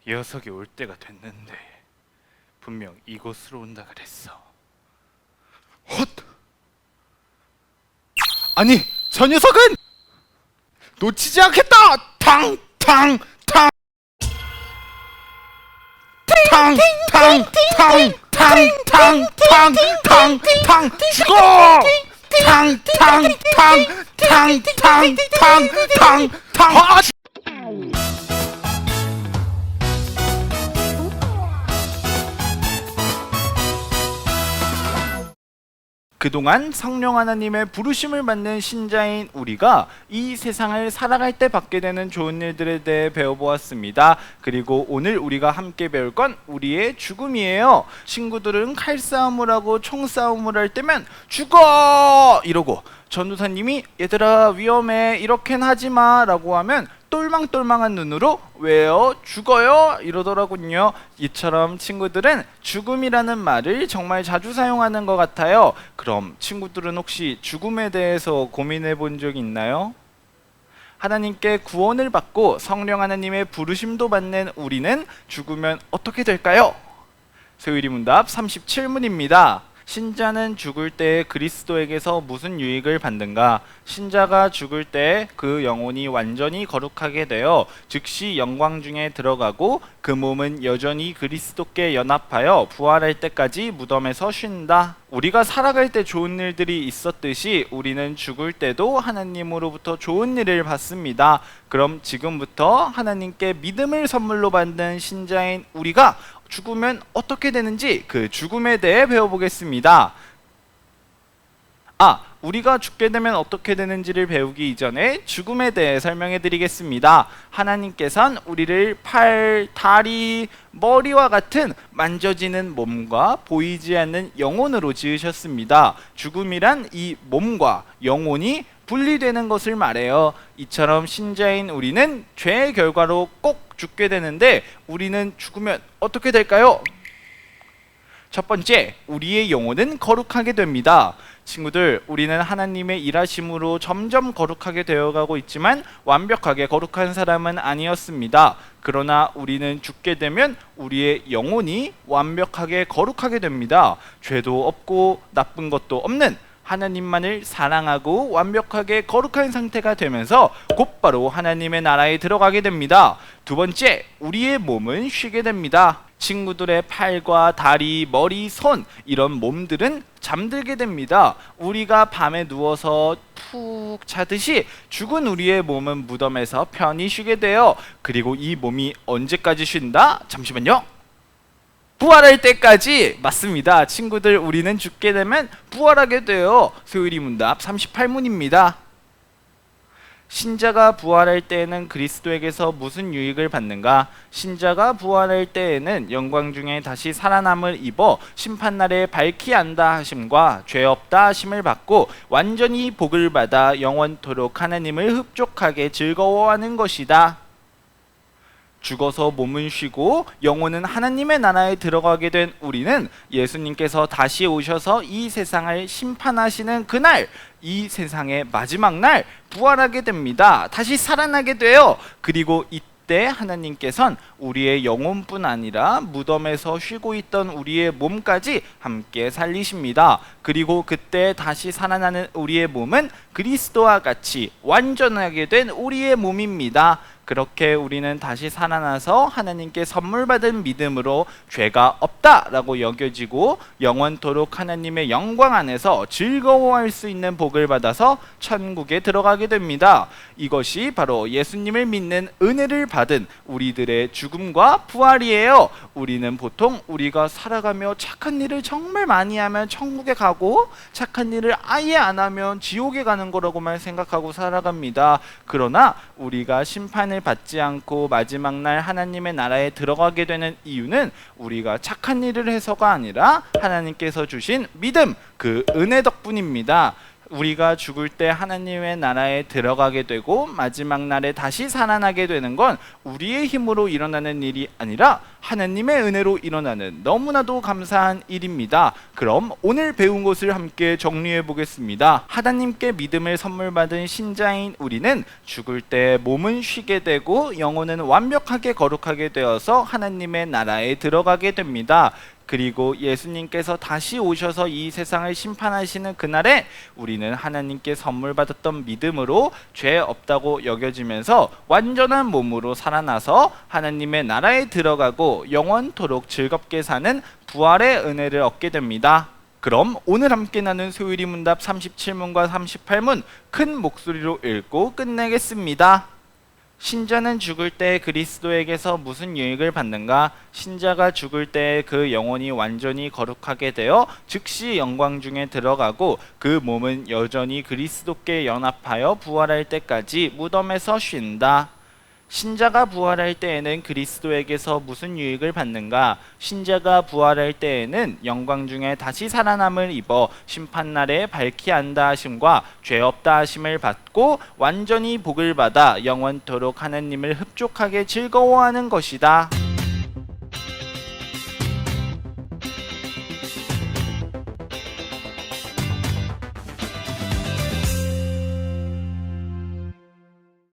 녀석이 올 때가 됐는데 분명 이곳으로 온다 그랬어. 헛! 아니, 저 녀석은 놓치지 않겠다! 탕! 탕! 탕! 탕! 탕! 탕! 탕! 탕! 탕! 탕! 탕! 죽어! 탕! 탕! 탕! 탕! 탕! 탕! 탕! 탕! 아! 그동안 성령 하나님의 부르심을 받는 신자인 우리가 이 세상을 살아갈 때 받게 되는 좋은 일들에 대해 배워보았습니다. 그리고 오늘 우리가 함께 배울 건 우리의 죽음이에요. 친구들은 칼싸움을 하고 총싸움을 할 때면 죽어! 이러고 전도사님이 얘들아 위험해 이렇게는 하지마 라고 하면 똘망똘망한 눈으로 왜요? 죽어요? 이러더라군요. 이처럼 친구들은 죽음이라는 말을 정말 자주 사용하는 것 같아요. 그럼 친구들은 혹시 죽음에 대해서 고민해 본 적 있나요? 하나님께 구원을 받고 성령 하나님의 부르심도 받는 우리는 죽으면 어떻게 될까요? 소율이 문답 37문입니다. 신자는 죽을 때 그리스도에게서 무슨 유익을 받는가? 신자가 죽을 때 그 영혼이 완전히 거룩하게 되어 즉시 영광 중에 들어가고 그 몸은 여전히 그리스도께 연합하여 부활할 때까지 무덤에서 쉰다. 우리가 살아갈 때 좋은 일들이 있었듯이 우리는 죽을 때도 하나님으로부터 좋은 일을 받습니다. 그럼 지금부터 하나님께 믿음을 선물로 받는 신자인 우리가 죽으면 어떻게 되는지 그 죽음에 대해 배워보겠습니다. 우리가 죽게 되면 어떻게 되는지를 배우기 이전에 죽음에 대해 설명해 드리겠습니다. 하나님께서는 우리를 팔, 다리, 머리와 같은 만져지는 몸과 보이지 않는 영혼으로 지으셨습니다. 죽음이란 이 몸과 영혼이 분리되는 것을 말해요. 이처럼 신자인 우리는 죄의 결과로 꼭 죽게 되는데 우리는 죽으면 어떻게 될까요? 첫 번째, 우리의 영혼은 거룩하게 됩니다. 친구들, 우리는 하나님의 일하심으로 점점 거룩하게 되어가고 있지만 완벽하게 거룩한 사람은 아니었습니다. 그러나 우리는 죽게 되면 우리의 영혼이 완벽하게 거룩하게 됩니다. 죄도 없고 나쁜 것도 없는 하나님만을 사랑하고 완벽하게 거룩한 상태가 되면서 곧바로 하나님의 나라에 들어가게 됩니다. 두 번째, 우리의 몸은 쉬게 됩니다. 친구들의 팔과 다리, 머리, 손 이런 몸들은 잠들게 됩니다. 우리가 밤에 누워서 푹 자듯이 죽은 우리의 몸은 무덤에서 편히 쉬게 돼요. 그리고 이 몸이 언제까지 쉰다? 잠시만요. 부활할 때까지. 맞습니다. 친구들, 우리는 죽게 되면 부활하게 돼요. 소율이 문답 38문입니다. 신자가 부활할 때에는 그리스도에게서 무슨 유익을 받는가? 신자가 부활할 때에는 영광 중에 다시 살아남을 입어 심판날에 밝히 안다 하심과 죄 없다 하심을 받고 완전히 복을 받아 영원토록 하나님을 흡족하게 즐거워하는 것이다. 죽어서 몸은 쉬고 영혼은 하나님의 나라에 들어가게 된 우리는 예수님께서 다시 오셔서 이 세상을 심판하시는 그날, 이 세상의 마지막 날 부활하게 됩니다. 다시 살아나게 돼요. 그리고 이때 하나님께서는 우리의 영혼뿐 아니라 무덤에서 쉬고 있던 우리의 몸까지 함께 살리십니다. 그리고 그때 다시 살아나는 우리의 몸은 그리스도와 같이 완전하게 된 우리의 몸입니다. 그렇게 우리는 다시 살아나서 하나님께 선물 받은 믿음으로 죄가 없다라고 여겨지고 영원토록 하나님의 영광 안에서 즐거워할 수 있는 복을 받아서 천국에 들어가게 됩니다. 이것이 바로 예수님을 믿는 은혜를 받은 우리들의 죽음과 부활이에요. 우리는 보통 우리가 살아가며 착한 일을 정말 많이 하면 천국에 가고 착한 일을 아예 안 하면 지옥에 가는 거라고만 생각하고 살아갑니다. 그러나 우리가 심판을 받지 않고 마지막 날 하나님의 나라에 들어가게 되는 이유는 우리가 착한 일을 해서가 아니라 하나님께서 주신 믿음, 그 은혜 덕분입니다. 우리가 죽을 때 하나님의 나라에 들어가게 되고 마지막 날에 다시 살아나게 되는 건 우리의 힘으로 일어나는 일이 아니라 하나님의 은혜로 일어나는 너무나도 감사한 일입니다. 그럼 오늘 배운 것을 함께 정리해 보겠습니다. 하나님께 믿음을 선물 받은 신자인 우리는 죽을 때 몸은 쉬게 되고 영혼은 완벽하게 거룩하게 되어서 하나님의 나라에 들어가게 됩니다. 그리고 예수님께서 다시 오셔서 이 세상을 심판하시는 그날에 우리는 하나님께 선물 받았던 믿음으로 죄 없다고 여겨지면서 완전한 몸으로 살아나서 하나님의 나라에 들어가고 영원토록 즐겁게 사는 부활의 은혜를 얻게 됩니다. 그럼 오늘 함께 나눈 소율이 문답 37문과 38문 큰 목소리로 읽고 끝내겠습니다. 신자는 죽을 때 그리스도에게서 무슨 유익을 받는가? 신자가 죽을 때 그 영혼이 완전히 거룩하게 되어 즉시 영광 중에 들어가고 그 몸은 여전히 그리스도께 연합하여 부활할 때까지 무덤에서 쉰다. 신자가 부활할 때에는 그리스도에게서 무슨 유익을 받는가? 신자가 부활할 때에는 영광 중에 다시 살아남을 입어 심판날에 밝히 안다 하심과 죄 없다 하심을 받고 완전히 복을 받아 영원토록 하나님을 흡족하게 즐거워하는 것이다.